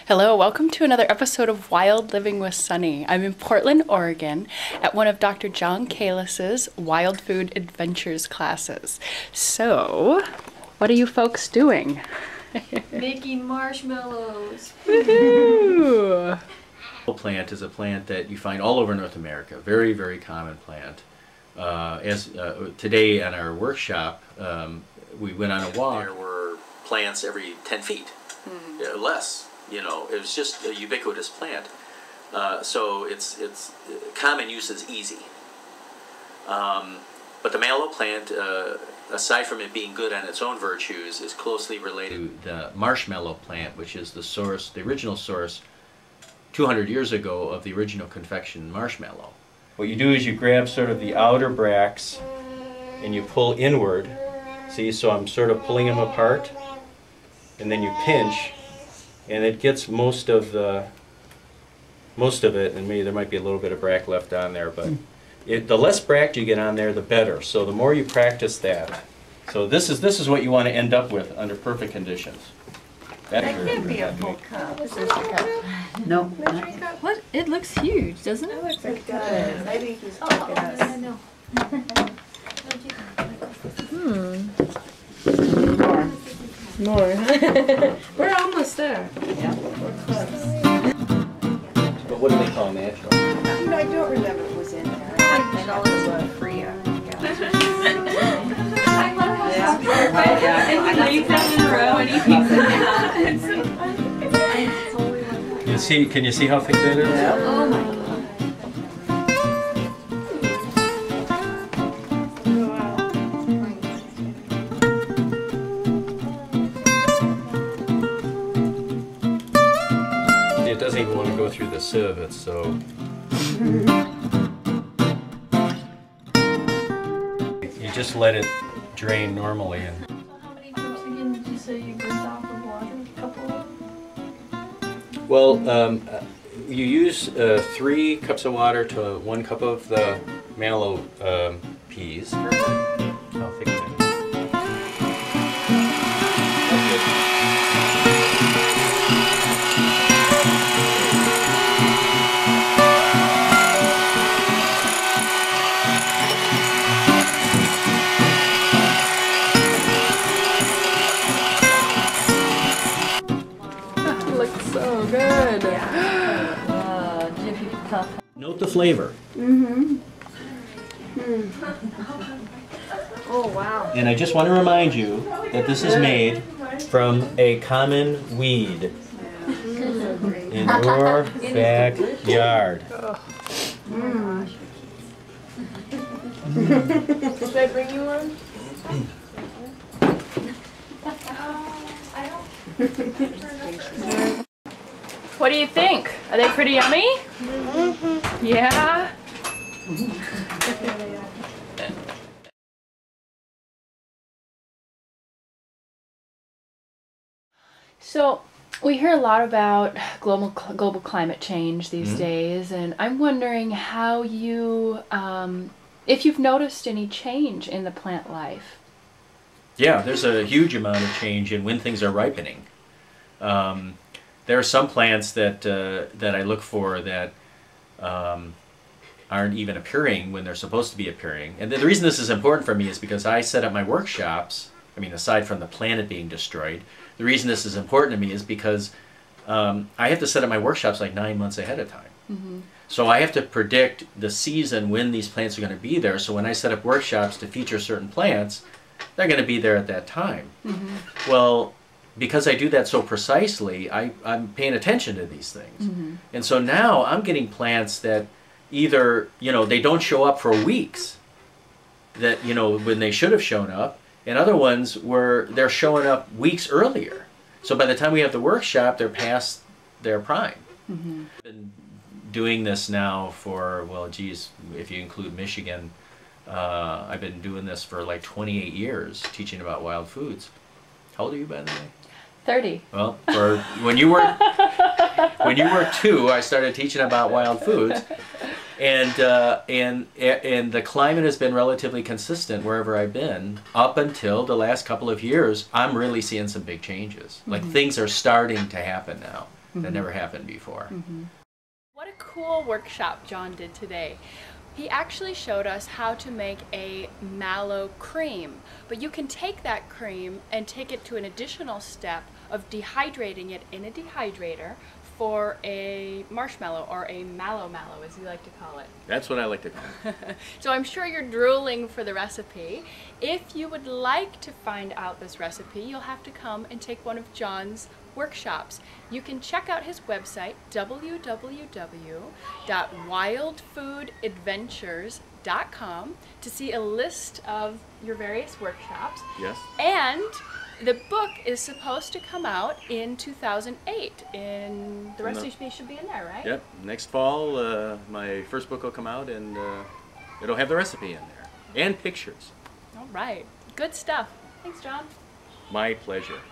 Hello, welcome to another episode of Wild Living with Sunny. I'm in Portland, Oregon at one of Dr. John Kallas's Wild Food Adventures classes. So, what are you folks doing? Making marshmallows. Woohoo! Plant is a plant that you find all over North America. Very, very common plant. Today at our workshop, we went on a walk. There were plants every 10 feet, less. You know, it was just a ubiquitous plant. So it's common use is easy. But the mallow plant, aside from it being good on its own virtues, is closely related to the marshmallow plant, which is the source, the original source, 200 years ago of the original confection marshmallow. What you do is you grab sort of the outer bracts and you pull inward. See, so I'm sort of pulling them apart, and then you pinch, and it gets most of it, and maybe there might be a little bit of bract left on there, but the less bract you get on there, the better. So the more you practice that. So this is what you want to end up with under perfect conditions. That can't be a full cup. Is this a cup? No. What? It looks huge, doesn't it? It looks like it does. Maybe he's checking us. I know. More. We're almost there. Yeah, we're close. But what do they call natural? I don't remember what was in there. And all this was free. Yeah. And he lays them in a row and he keeps it. Can you see how thick that is? Yeah. Oh my God. It doesn't even want to go through the sieve, it's so... You just let it drain normally. And How many cups again did you say you burned off of water? A couple? well, you use 3 cups of water to 1 cup of the mallow peas. How thick is it? Looks so good. Jiffy Puff. Note the flavor. Oh wow. And I just want to remind you that this is made from a common weed in your backyard. Should I bring you one? What do you think? Are they pretty yummy? Yeah? So, we hear a lot about global climate change these days, and I'm wondering how you, if you've noticed any change in the plant life. Yeah, there's a huge amount of change in when things are ripening. There are some plants that I look for that aren't even appearing when they're supposed to be appearing. And the reason this is important for me is because I set up my workshops, I mean, aside from the planet being destroyed, the reason this is important to me is because I have to set up my workshops like 9 months ahead of time. So I have to predict the season when these plants are going to be there. So when I set up workshops to feature certain plants, they're going to be there at that time. Well, because I do that so precisely, I'm paying attention to these things. And so now I'm getting plants that either, they don't show up for weeks, that, when they should have shown up, and other ones where they're showing up weeks earlier. So by the time we have the workshop, they're past their prime. I've been doing this now for, well, geez, if you include Michigan, I've been doing this for like 28 years, teaching about wild foods. How old are you, by the way? 30. Well, when you were 2, I started teaching about wild foods, and the climate has been relatively consistent wherever I've been up until the last couple of years. I'm really seeing some big changes. Like things are starting to happen now. That never happened before. What a cool workshop John did today. He actually showed us how to make a mallow cream, but you can take that cream and take it to an additional step of dehydrating it in a dehydrator for a marshmallow, or a mallowmallow as you like to call it. That's what I like to call it. So I'm sure you're drooling for the recipe. If you would like to find out this recipe, you'll have to come and take one of John's workshops. You can check out his website, www.wildfoodadventures.com, to see a list of your various workshops. Yes. And the book is supposed to come out in 2008. In the recipe should be in there, right? Yep. Next fall, my first book will come out, and it'll have the recipe in there and pictures. All right. Good stuff. Thanks, John. My pleasure.